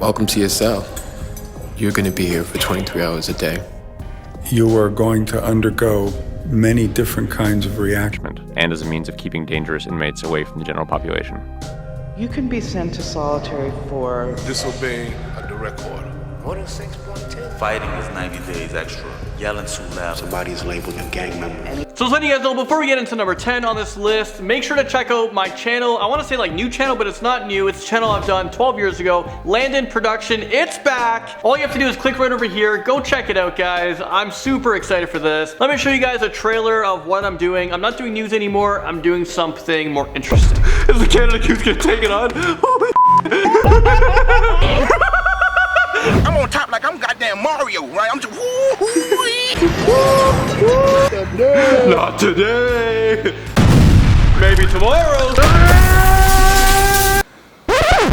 Welcome to your cell. You're going to be here for 23 hours a day. You are going to undergo many different kinds of reactions. And as a means of keeping dangerous inmates away from the general population. You can be sent to solitary for disobeying a direct order. Order 6.10. Fighting is 90 days extra. Yelling too loud. Somebody is labeled a gang member. So just letting you guys know, before we get into number 10 on this list, make sure to check out my channel. I want to say like new channel, but it's not new. It's a channel I've done 12 years ago. Landon Production, it's back. All you have to do is click right over here. Go check it out, guys. I'm super excited for this. Let me show you guys a trailer of what I'm doing. I'm not doing news anymore. I'm doing something more interesting. Is the Canada Goose gonna take it on? I'm on top like I'm goddamn Mario, right? I'm just Not today. Maybe tomorrow.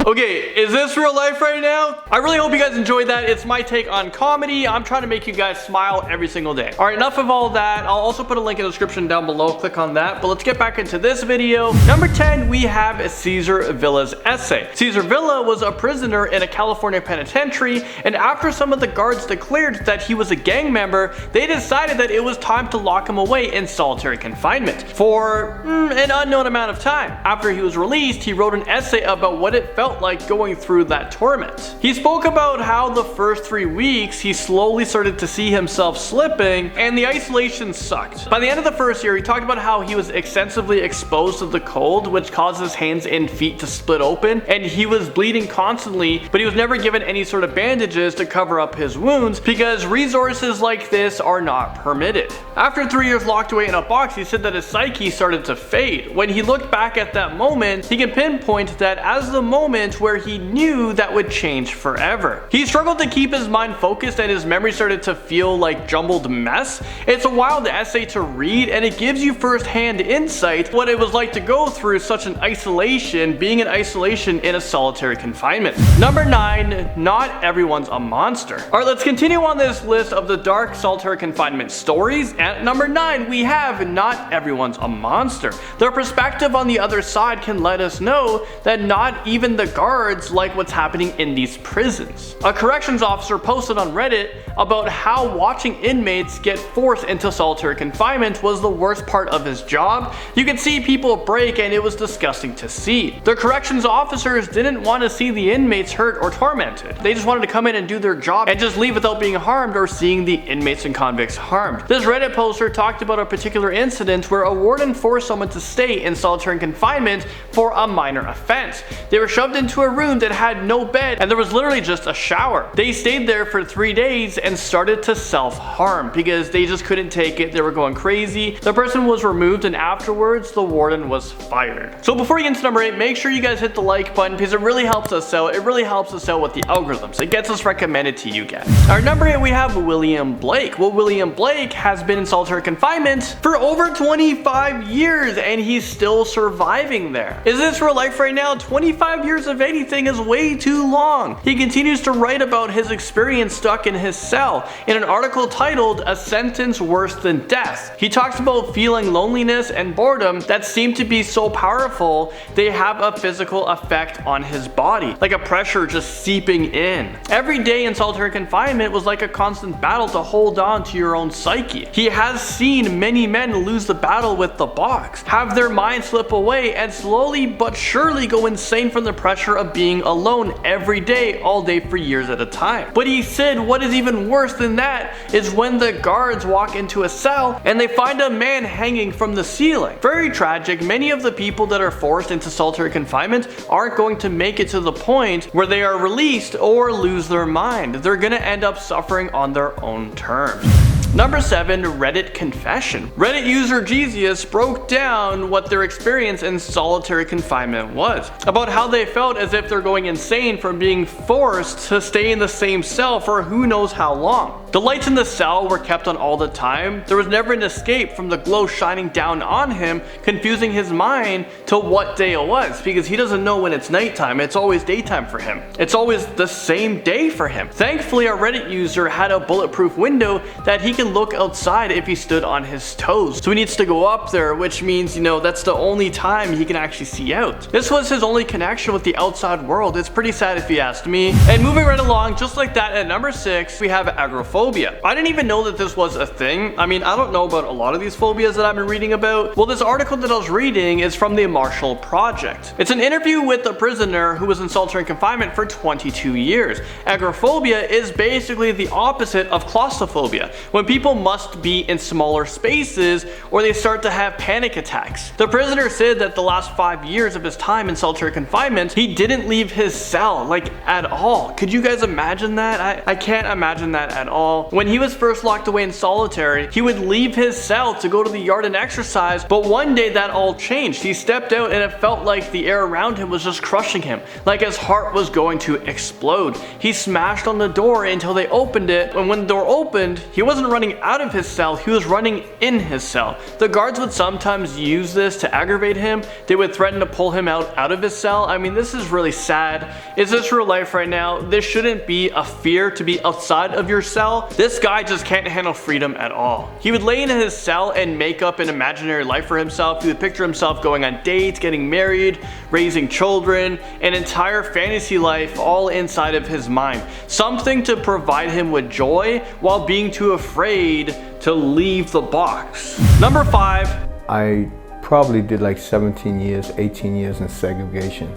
Okay, is this real life right now? I really hope you guys enjoyed that. It's my take on comedy. I'm trying to make you guys smile every single day. All right, enough of all that. I'll also put a link in the description down below. Click on that. But let's get back into this video. Number 10, we have Cesar Villa's essay. Cesar Villa was a prisoner in a California penitentiary, and after some of the guards declared that he was a gang member, they decided that it was time to lock him away in solitary confinement for an unknown amount of time. After he was released, he wrote an essay about what it felt like going through that torment. He spoke about how the first 3 weeks he slowly started to see himself slipping and the isolation sucked. By the end of the first year, he talked about how he was extensively exposed to the cold, which caused his hands and feet to split open, and he was bleeding constantly, but he was never given any sort of bandages to cover up his wounds because resources like this are not permitted. After 3 years locked away in a box, he said that his psyche started to fade. When he looked back at that moment, he can pinpoint that as the moment where he knew that would change forever. He struggled to keep his mind focused and his memory started to feel like jumbled mess. It's a wild essay to read and it gives you first-hand insight what it was like to go through such an isolation, being in isolation in a solitary confinement. Number 9, not everyone's a monster. Alright, let's continue on this list of the dark solitary confinement stories. At number 9, we have not everyone's a monster. Their perspective on the other side can let us know that not even the guards like what's happening in these prisons. A corrections officer posted on Reddit about how watching inmates get forced into solitary confinement was the worst part of his job. You could see people break and it was disgusting to see. The corrections officers didn't want to see the inmates hurt or tormented. They just wanted to come in and do their job and just leave without being harmed or seeing the inmates and convicts harmed. This Reddit poster talked about a particular incident where a warden forced someone to stay in solitary confinement for a minor offense. They were shoved into a room that had no bed and there was literally just a shower. They stayed there for 3 days and started to self-harm because they just couldn't take it. They were going crazy. The person was removed and afterwards the warden was fired. So before we get into number 8, make sure you guys hit the like button because it really helps us out. It really helps us out with the algorithms. It gets us recommended to you guys. Our number 8, we have William Blake. Well, William Blake has been in solitary confinement for over 25 years and he's still surviving there. Is this real life right now? 25 years of anything is way too long. He continues to write about his experience stuck in his cell in an article titled "A Sentence Worse Than Death." He talks about feeling loneliness and boredom that seem to be so powerful they have a physical effect on his body, like a pressure just seeping in. Every day in solitary confinement was like a constant battle to hold on to your own psyche. He has seen many men lose the battle with the box, have their mind slip away, and slowly but surely go insane from the pressure of being alone every day, all day for years at a time. But he said what is even worse than that is when the guards walk into a cell and they find a man hanging from the ceiling. Very tragic. Many of the people that are forced into solitary confinement aren't going to make it to the point where they are released or lose their mind. They're gonna end up suffering on their own terms. Number 7, Reddit confession. Reddit user Jesus broke down what their experience in solitary confinement was, about how they felt as if they're going insane from being forced to stay in the same cell for who knows how long. The lights in the cell were kept on all the time. There was never an escape from the glow shining down on him, confusing his mind to what day it was, because he doesn't know when it's nighttime. It's always daytime for him. It's always the same day for him. Thankfully, our Reddit user had a bulletproof window that he could can look outside if he stood on his toes. So he needs to go up there, which means, you know, that's the only time he can actually see out. This was his only connection with the outside world. It's pretty sad if you asked me. And moving right along, just like that, at number 6, we have agoraphobia. I didn't even know that this was a thing. I mean, I don't know about a lot of these phobias that I've been reading about. Well, this article that I was reading is from the Marshall Project. It's an interview with a prisoner who was in solitary confinement for 22 years. Agoraphobia is basically the opposite of claustrophobia, when people must be in smaller spaces or they start to have panic attacks. The prisoner said that the last 5 years of his time in solitary confinement, he didn't leave his cell, like, at all. Could you guys imagine that? I can't imagine that at all. When he was first locked away in solitary, he would leave his cell to go to the yard and exercise, but one day that all changed. He stepped out and it felt like the air around him was just crushing him, like his heart was going to explode. He smashed on the door until they opened it, and when the door opened, he wasn't running out of his cell, he was running in his cell. The guards would sometimes use this to aggravate him. They would threaten to pull him out of his cell. I mean, this is really sad. Is this real life right now? This shouldn't be a fear to be outside of your cell. This guy just can't handle freedom at all. He would lay in his cell and make up an imaginary life for himself. He would picture himself going on dates, getting married, raising children, an entire fantasy life all inside of his mind. Something to provide him with joy while being too afraid to leave the box. Number 5. I probably did like 17 years, 18 years in segregation.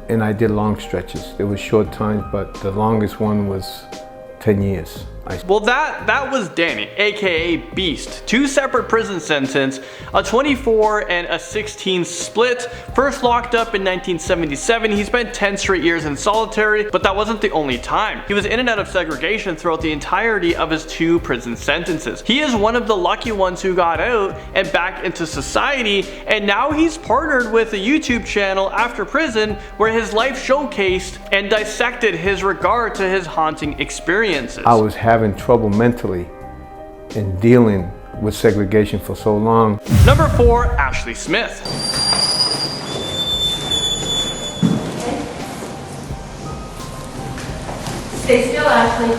And I did long stretches. There was short times, but the longest one was 10 years. Well, that was Danny, aka Beast. 2 separate prison sentences, a 24 and a 16 split. First locked up in 1977, he spent 10 straight years in solitary, but that wasn't the only time. He was in and out of segregation throughout the entirety of his 2 prison sentences. He is one of the lucky ones who got out and back into society, and now he's partnered with a YouTube channel after prison where his life showcased and dissected his regard to his haunting experiences. I was having trouble mentally in dealing with segregation for so long. Number 4, Ashley Smith. Stay still, Ashley.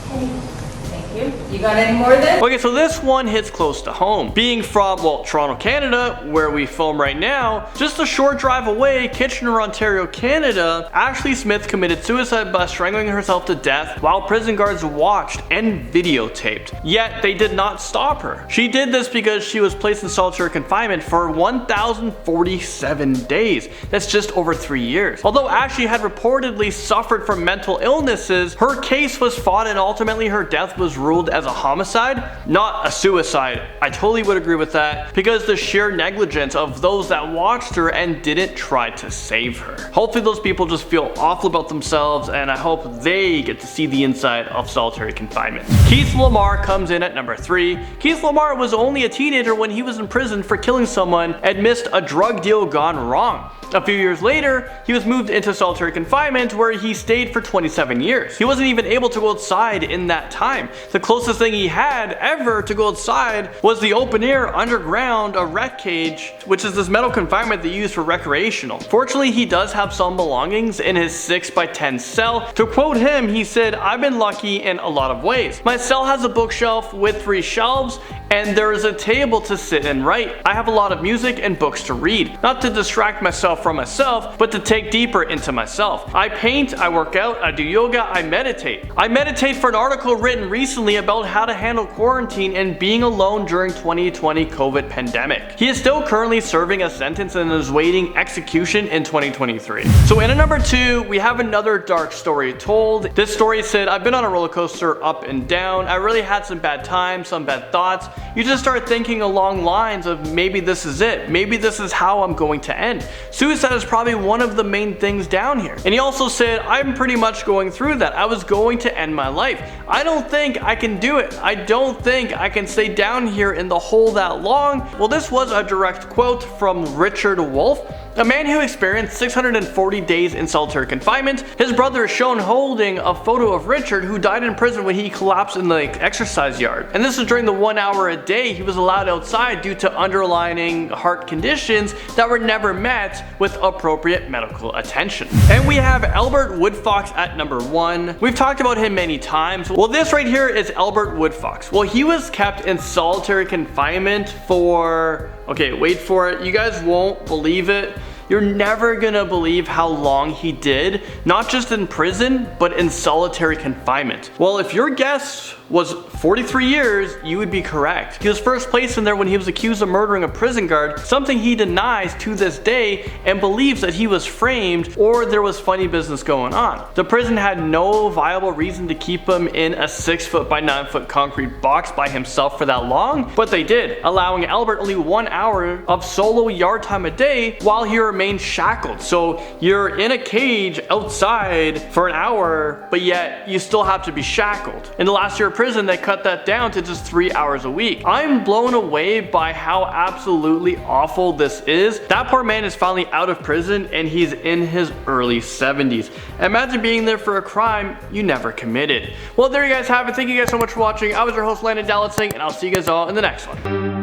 Thank you. You got any more of this? Okay, so this one hits close to home. Being from, well, Toronto, Canada, where we film right now, just a short drive away, Kitchener, Ontario, Canada, Ashley Smith committed suicide by strangling herself to death while prison guards watched and videotaped. Yet, they did not stop her. She did this because she was placed in solitary confinement for 1,047 days. That's just over 3 years. Although Ashley had reportedly suffered from mental illnesses, her case was fought and ultimately her death was ruled as a homicide, not a suicide. I totally would agree with that because the sheer negligence of those that watched her and didn't try to save her. Hopefully those people just feel awful about themselves, and I hope they get to see the inside of solitary confinement. Keith Lamar comes in at number 3. Keith Lamar was only a teenager when he was in prison for killing someone and missed a drug deal gone wrong. A few years later, he was moved into solitary confinement where he stayed for 27 years. He wasn't even able to go outside in that time. The closest thing he had ever to go outside was the open air underground, a ret cage, which is this metal confinement they use for recreational. Fortunately, he does have some belongings in his 6x10 cell. To quote him, he said, "I've been lucky in a lot of ways. My cell has a bookshelf with 3 shelves and there is a table to sit and write. I have a lot of music and books to read, not to distract myself from myself, but to take deeper into myself. I paint, I work out, I do yoga, I meditate. I meditate for an article written recently about how to handle quarantine and being alone during 2020 COVID pandemic." He is still currently serving a sentence and is waiting execution in 2023. So in at number 2, we have another dark story told. This story said, "I've been on a roller coaster up and down. I really had some bad times, some bad thoughts. You just start thinking along lines of maybe this is it. Maybe this is how I'm going to end. Suicide is probably one of the main things down here." And he also said, "I'm pretty much going through that. I was going to end my life. I don't think I can do it. I don't think I can stay down here in the hole that long." Well, this was a direct quote from Richard Wolff. A man who experienced 640 days in solitary confinement. His brother is shown holding a photo of Richard, who died in prison when he collapsed in the exercise yard. And this is during the 1 hour a day he was allowed outside due to underlying heart conditions that were never met with appropriate medical attention. And we have Albert Woodfox at number 1. We've talked about him many times. Well, this right here is Albert Woodfox. Well, he was kept in solitary confinement for, okay, wait for it. You guys won't believe it. You're never gonna believe how long he did, not just in prison, but in solitary confinement. Well, if your guess was 43 years, you would be correct. He was first placed in there when he was accused of murdering a prison guard, something he denies to this day and believes that he was framed or there was funny business going on. The prison had no viable reason to keep him in a 6 foot by 9 foot concrete box by himself for that long, but they did, allowing Albert only 1 hour of solo yard time a day while he remained shackled. So you're in a cage outside for an hour, but yet you still have to be shackled. In the last year of prison, they cut that down to just 3 hours a week. I'm blown away by how absolutely awful this is. That poor man is finally out of prison and he's in his early 70s. Imagine being there for a crime you never committed. Well, there you guys have it. Thank you guys so much for watching. I was your host, Landon Dallatsing, and I'll see you guys all in the next one.